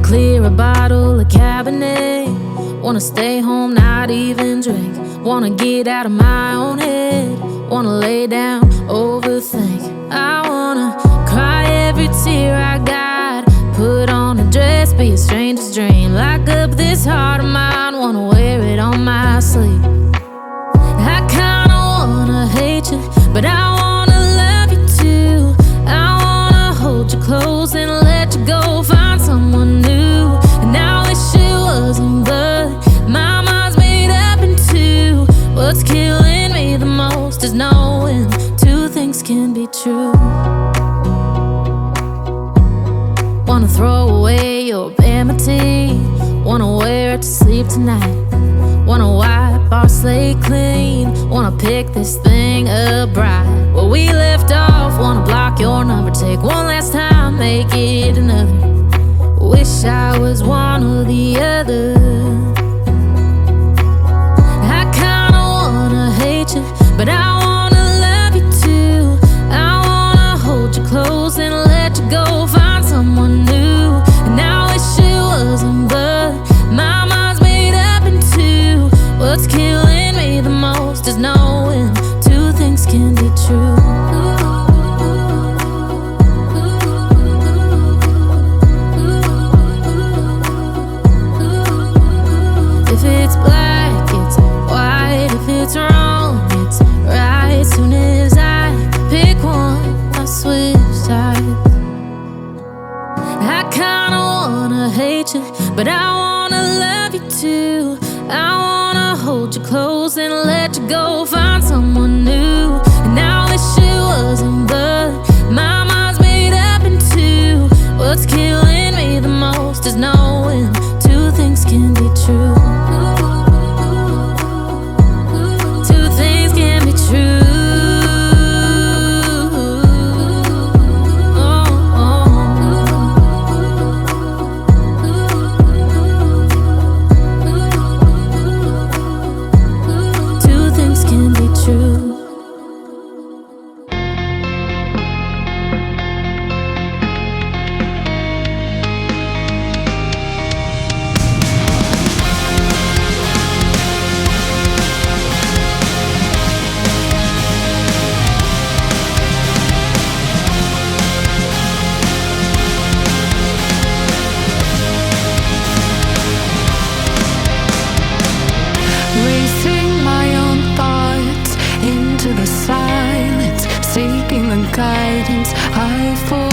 clear a bottle of Cabernet. Wanna stay home, not even drink. Wanna get out of my own head. Wanna lay down, overthink. I wanna cry every tear I got. Put on a dress, be a stranger's dream. Lock up this heart of mine, wanna wear it on my sleeve. I kinda wanna hate you, but I wanna love you too. I wanna hold you close and let you go, find someone new. And I wish it wasn't, but my mind's made up in two. What's killing me the most is knowing two things can be true. Wanna throw away your vanity. Wanna wear it to sleep tonight. Wanna wipe our slate clean. Wanna pick this thing up right where we left off. Wanna block your number, take one last time, make it another. Wish I was one or the other. I kinda wanna hate you, but I wanna love you too. I wanna hold you close and let you go, find someone new. And I wish it wasn't, but my mind's made up in two. What's killing me the most is knowing two things can be true. If it's black, it's white. If it's wrong, it's right. Soon as I pick one, I switch sides. I kinda wanna hate you, but I wanna love you too. I wanna hold you close and let you go, find someone new. And I wish it wasn't, but my mind's made up in two. What's killing me the most is knowing two things can be true. Two things can be true. Into the silence, seeking the guidance I fall.